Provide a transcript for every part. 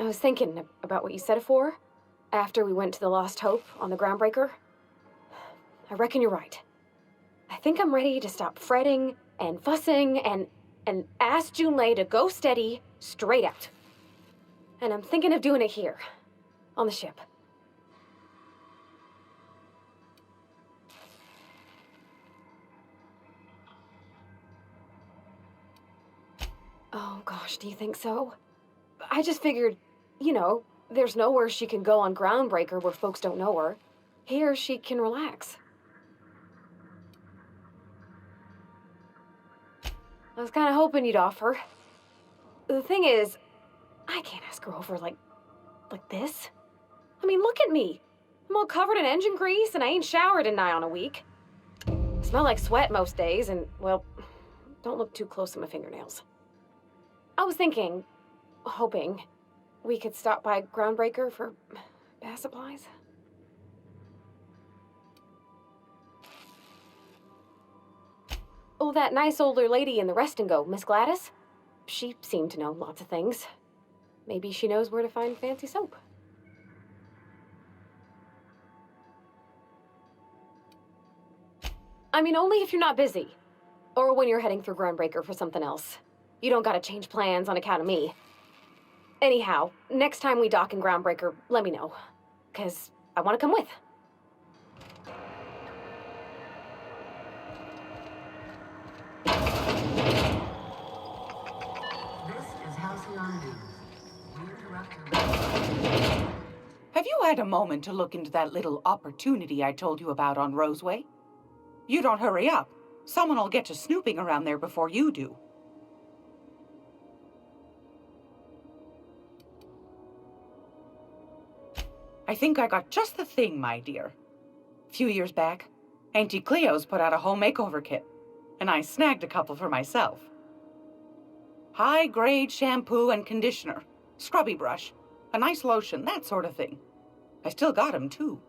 I was thinking about what you said afore, after we went to the Lost Hope on the Groundbreaker. I reckon you're right. I think I'm ready to stop fretting and fussing and ask Junlei to go steady, straight out. And I'm thinking of doing it here, on the ship. Oh gosh, do you think so? I just figured, there's nowhere she can go on Groundbreaker where folks don't know her. Here she can relax. I was kind of hoping you'd offer. The thing is, I can't ask her over like this. I mean, look at me. I'm all covered in engine grease and I ain't showered in nigh on a week. I smell like sweat most days and, well, don't look too close at my fingernails. I was thinking, hoping, we could stop by Groundbreaker for bath supplies. Oh, that nice older lady in the rest and go, Miss Gladys? She seemed to know lots of things. Maybe she knows where to find fancy soap. I mean, only if you're not busy. Or when you're heading through Groundbreaker for something else. You don't gotta change plans on account of me. Anyhow, next time we dock in Groundbreaker, let me know. 'Cause I want to come with. Have you had a moment to look into that little opportunity I told you about on Roseway? You don't hurry up. Someone will get to snooping around there before you do. I think I got just the thing, my dear. A few years back, Auntie Cleo's put out a home makeover kit, and I snagged a couple for myself. High-grade shampoo and conditioner, scrubby brush, a nice lotion, that sort of thing. I still got 'em, too.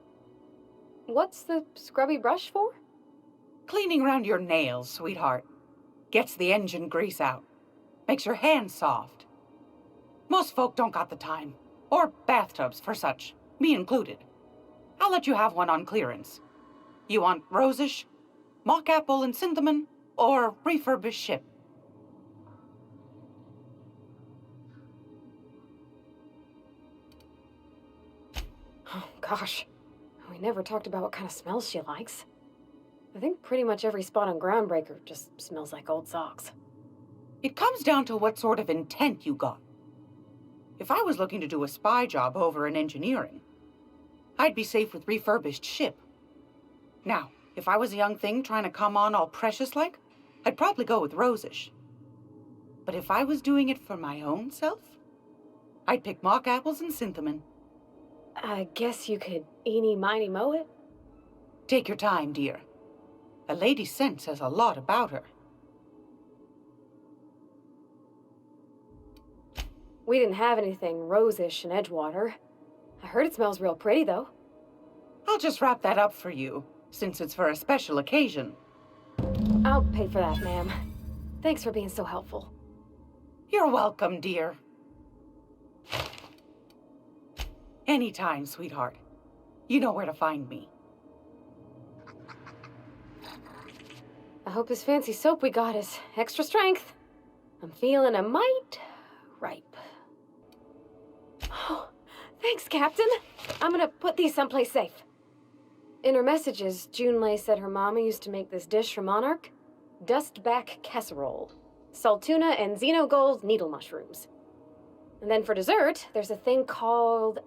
What's the scrubby brush for? Cleaning around your nails, sweetheart. Gets the engine grease out. Makes your hands soft. Most folk don't got the time, or bathtubs for such, me included. I'll let you have one on clearance. You want rosish, mock apple and cinnamon, or refurbished ship? Oh, gosh. We never talked about what kind of smells she likes. I think pretty much every spot on Groundbreaker just smells like old socks. It comes down to what sort of intent you got. If I was looking to do a spy job over in engineering, I'd be safe with refurbished ship. Now, if I was a young thing trying to come on all precious-like, I'd probably go with rosish. But if I was doing it for my own self, I'd pick mock apples and cinnamon. I guess you could eeny-miny moe it. Take your time, dear. A lady's scent says a lot about her. We didn't have anything rosish in Edgewater. I heard it smells real pretty, though. I'll just wrap that up for you, since it's for a special occasion. I'll pay for that, ma'am. Thanks for being so helpful. You're welcome, dear. Anytime, sweetheart. You know where to find me. I hope this fancy soap we got is extra strength. I'm feeling a mite ripe. Oh, thanks, Captain. I'm gonna put these someplace safe. In her messages, Junlei said her mama used to make this dish for Monarch. Dustback casserole. Salt tuna and xenogold needle mushrooms. And then for dessert, there's a thing called,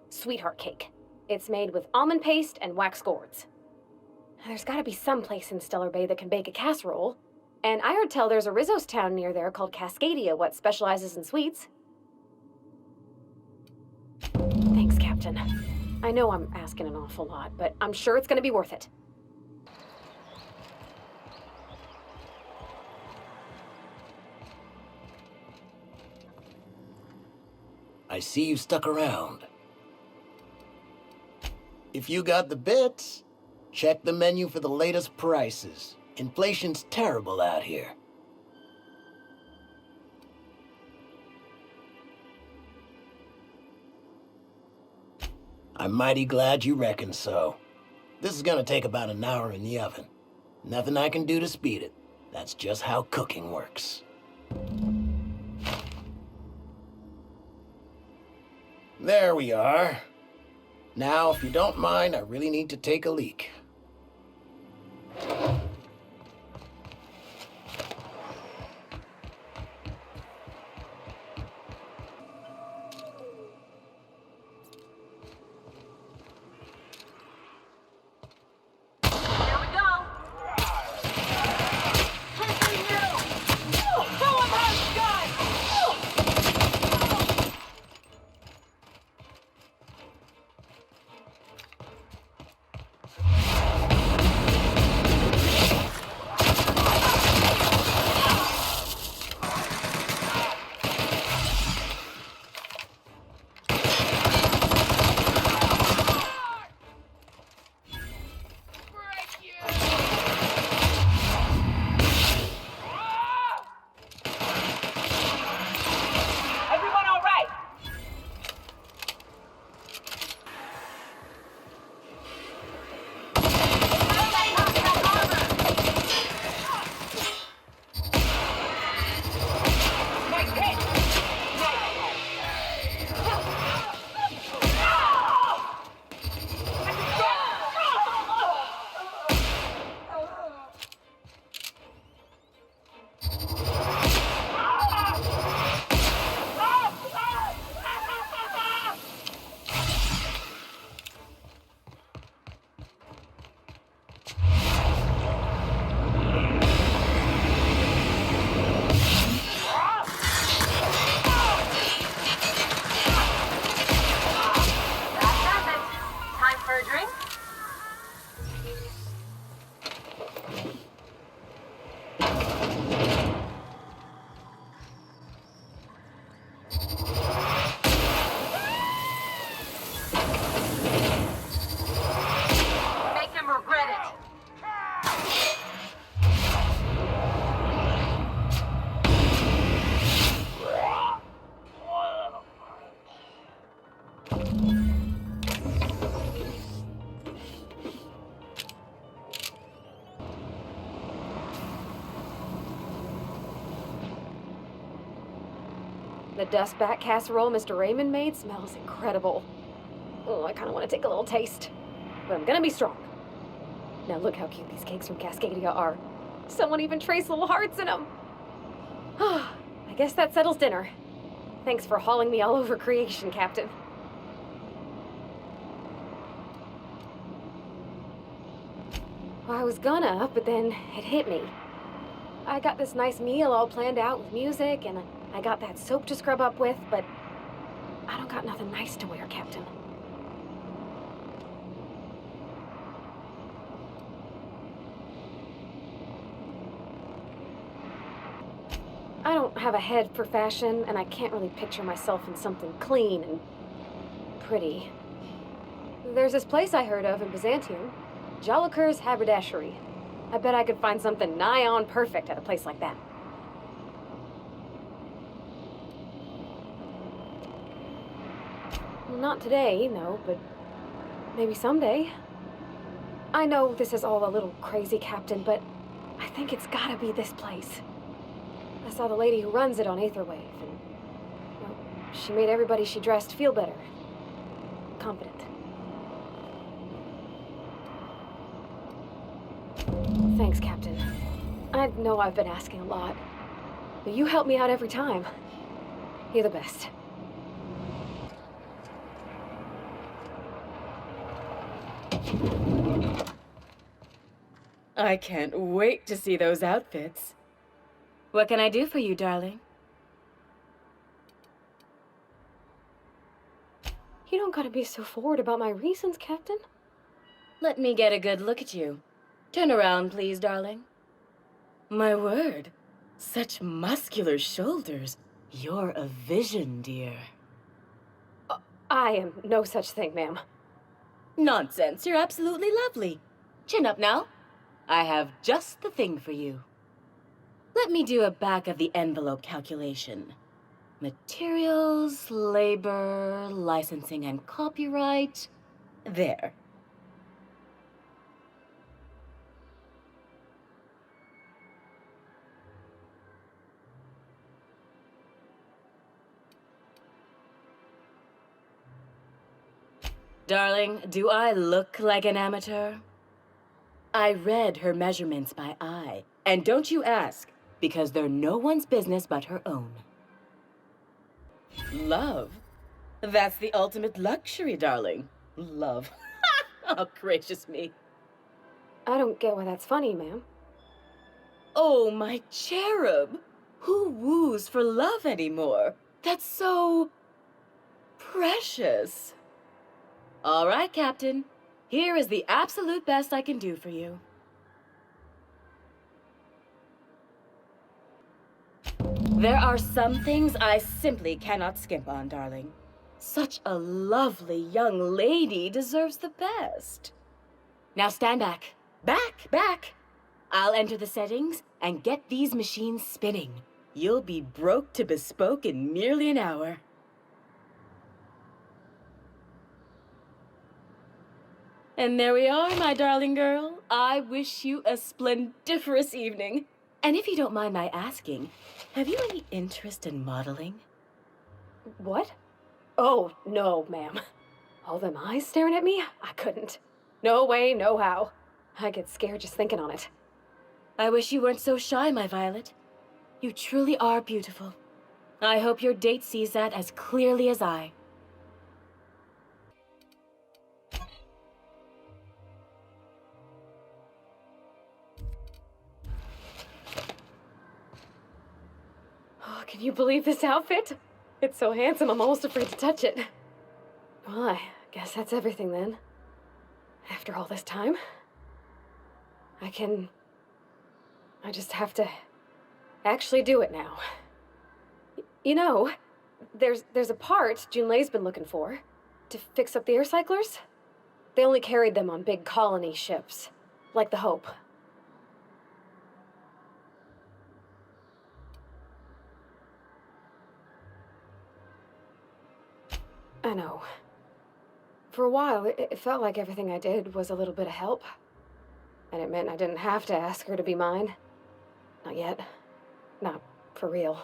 sweetheart cake. It's made with almond paste and wax gourds. There's gotta be some place in Stellar Bay that can bake a casserole. And I heard tell there's a Rizzo's town near there called Cascadia, what specializes in sweets. Thanks, Captain. I know I'm asking an awful lot, but I'm sure it's gonna be worth it. I see you stuck around. If you got the bits, check the menu for the latest prices. Inflation's terrible out here. I'm mighty glad you reckon so. This is gonna take about an hour in the oven. Nothing I can do to speed it. That's just how cooking works. There we are. Now, if you don't mind, I really need to take a leak. The dustback casserole Mr. Raymond made smells incredible. Oh, I kind of want to take a little taste. But I'm gonna be strong. Now look how cute these cakes from Cascadia are. Someone even traced little hearts in them. I guess that settles dinner. Thanks for hauling me all over creation, Captain. Well, I was gonna, but then it hit me. I got this nice meal all planned out with music, and I got that soap to scrub up with, but I don't got nothing nice to wear, Captain. I don't have a head for fashion, and I can't really picture myself in something clean and pretty. There's this place I heard of in Byzantium, Jolicoeur's Haberdashery. I bet I could find something nigh on perfect at a place like that. Well, not today, no, but maybe someday. I know this is all a little crazy, Captain, but I think it's gotta be this place. I saw the lady who runs it on Aetherwave, and well, she made everybody she dressed feel better. Confident. Thanks, Captain. I know I've been asking a lot, but you help me out every time. You're the best. I can't wait to see those outfits. What can I do for you, darling? You don't gotta be so forward about my reasons, Captain. Let me get a good look at you. Turn around, please, darling. My word, such muscular shoulders. You're a vision, dear. I am no such thing, ma'am. Nonsense, you're absolutely lovely. Chin up now. I have just the thing for you. Let me do a back-of-the-envelope calculation. Materials, labor, licensing and copyright. There. Darling, do I look like an amateur? I read her measurements by eye. And don't you ask, because they're no one's business but her own. Love? That's the ultimate luxury, darling. Love. Oh, gracious me. I don't get why that's funny, ma'am. Oh, my cherub. Who woos for love anymore? That's so... precious. All right, Captain. Here is the absolute best I can do for you. There are some things I simply cannot skimp on, darling. Such a lovely young lady deserves the best. Now stand back. Back! I'll enter the settings and get these machines spinning. You'll be broke to bespoke in merely an hour. And there we are, my darling girl. I wish you a splendiferous evening. And if you don't mind my asking, have you any interest in modeling? What? Oh, no, ma'am. All them eyes staring at me? I couldn't. No way, no how. I get scared just thinking on it. I wish you weren't so shy, my Violet. You truly are beautiful. I hope your date sees that as clearly as I. Oh, can you believe this outfit? It's so handsome, I'm almost afraid to touch it. Well, I guess that's everything then. After all this time, I just have to actually do it now. You know, there's a part Junlei's been looking for to fix up the air cyclers. They only carried them on big colony ships, like the Hope. I know. For a while, it felt like everything I did was a little bit of help. And it meant I didn't have to ask her to be mine. Not yet. Not for real.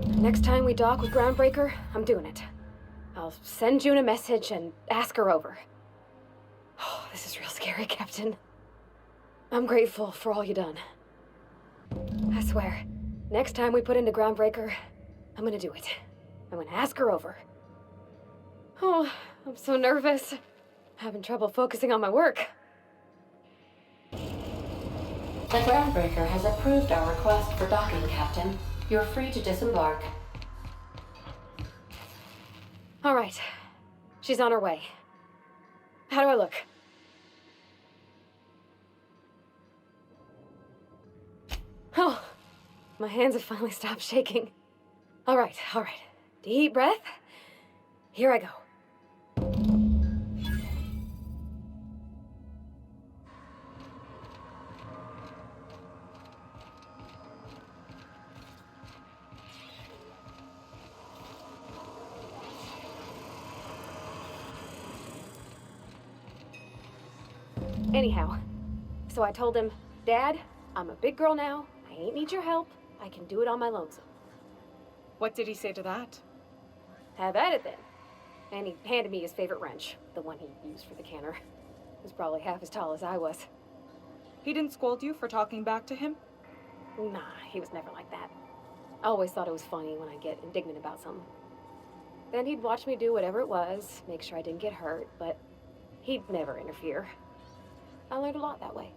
Next time we dock with Groundbreaker, I'm doing it. I'll send June a message and ask her over. Oh, this is real scary, Captain. I'm grateful for all you done. I swear, next time we put into Groundbreaker, I'm gonna do it. I'm gonna ask her over. Oh, I'm so nervous. Having trouble focusing on my work. The Groundbreaker has approved our request for docking, Captain. You're free to disembark. All right. She's on her way. How do I look? Oh, my hands have finally stopped shaking. All right. Deep breath. Here I go. Anyhow, so I told him, Dad, I'm a big girl now. I ain't need your help. I can do it on my lonesome. What did he say to that? Have at it then. And he handed me his favorite wrench, the one he used for the canner. He was probably half as tall as I was. He didn't scold you for talking back to him? Nah, he was never like that. I always thought it was funny when I get indignant about something. Then he'd watch me do whatever it was, make sure I didn't get hurt, but he'd never interfere. I learned a lot that way.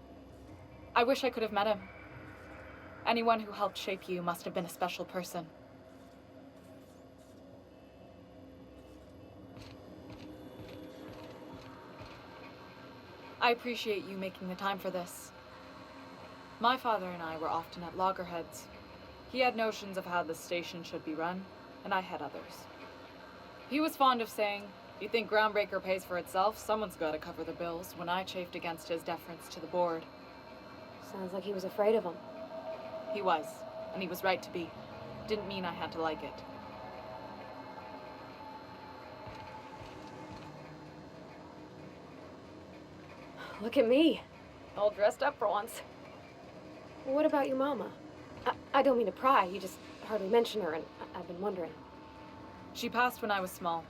I wish I could have met him. Anyone who helped shape you must have been a special person. I appreciate you making the time for this. My father and I were often at loggerheads. He had notions of how the station should be run, and I had others. He was fond of saying, "You think Groundbreaker pays for itself? Someone's got to cover the bills," when I chafed against his deference to the board. Sounds like he was afraid of him. He was, and he was right to be. Didn't mean I had to like it. Look at me. All dressed up for once. What about your mama? I don't mean to pry, you just hardly mention her, and I've been wondering. She passed when I was small.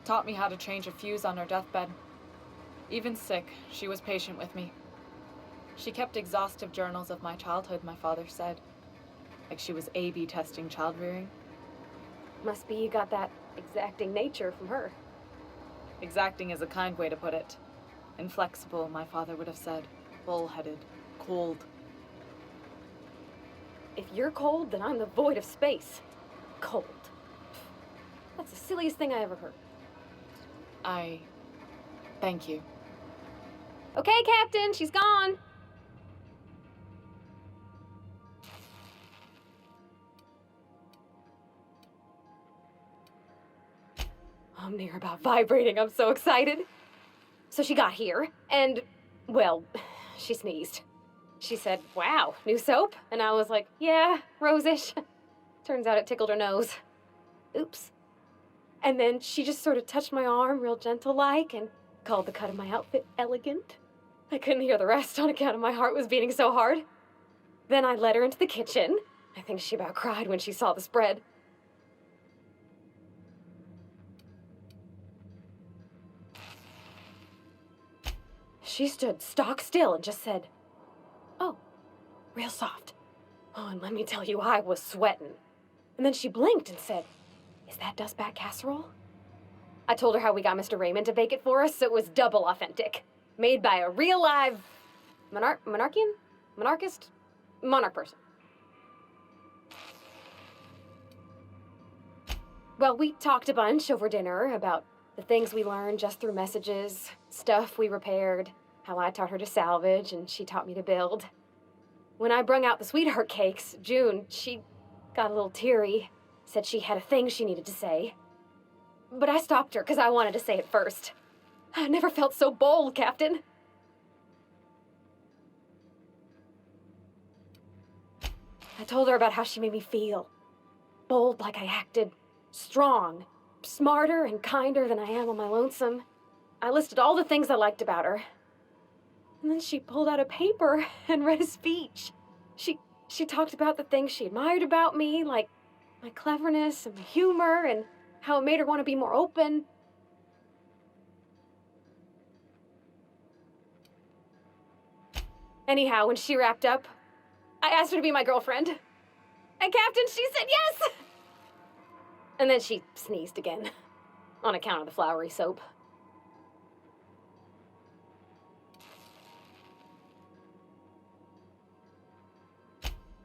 Taught me how to change a fuse on her deathbed. Even sick, she was patient with me. She kept exhaustive journals of my childhood, my father said. Like she was A/B testing child rearing. Must be you got that exacting nature from her. Exacting is a kind way to put it. Inflexible, my father would have said. Bull-headed. Cold. If you're cold, then I'm the void of space. Cold. That's the silliest thing I ever heard. Thank you. Okay, Captain, she's gone. I'm near about vibrating. I'm so excited. So she got here, and, well, she sneezed. She said, "Wow, new soap?" And I was like, "Yeah, rose-ish." Turns out it tickled her nose. Oops. And then she just sort of touched my arm real gentle-like and called the cut of my outfit elegant. I couldn't hear the rest on account of my heart was beating so hard. Then I led her into the kitchen. I think she about cried when she saw the spread. She stood stock still and just said, "Oh," real soft. Oh, and let me tell you, I was sweating. And then she blinked and said, "Is that dustback casserole?" I told her how we got Mr. Raymond to bake it for us, so it was double authentic. Made by a real live monarch person. Well, we talked a bunch over dinner about the things we learned just through messages, stuff we repaired, how I taught her to salvage and she taught me to build. When I brung out the sweetheart cakes, June, she got a little teary, said she had a thing she needed to say. But I stopped her because I wanted to say it first. I never felt so bold, Captain. I told her about how she made me feel. Bold like I acted, strong, smarter and kinder than I am on my lonesome. I listed all the things I liked about her. And then she pulled out a paper and read a speech. She talked about the things she admired about me, like my cleverness and my humor, and how it made her want to be more open. Anyhow, when she wrapped up, I asked her to be my girlfriend. And Captain, she said yes! And then she sneezed again, on account of the flowery soap.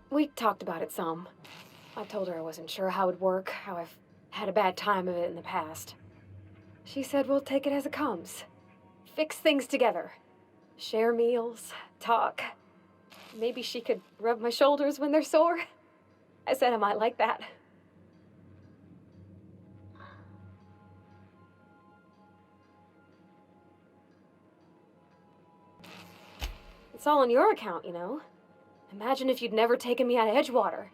We talked about it some. I told her I wasn't sure how it would work, how I've had a bad time of it in the past. She said we'll take it as it comes. Fix things together. Share meals, talk. Maybe she could rub my shoulders when they're sore. I said I might like that. It's all on your account, you know. Imagine if you'd never taken me out of Edgewater.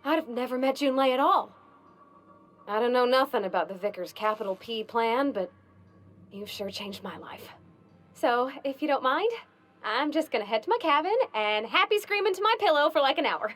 I'd have never met Junlei at all. I don't know nothing about the Vicar's capital P plan, but you've sure changed my life. So, if you don't mind, I'm just gonna head to my cabin and happy scream into my pillow for like an hour.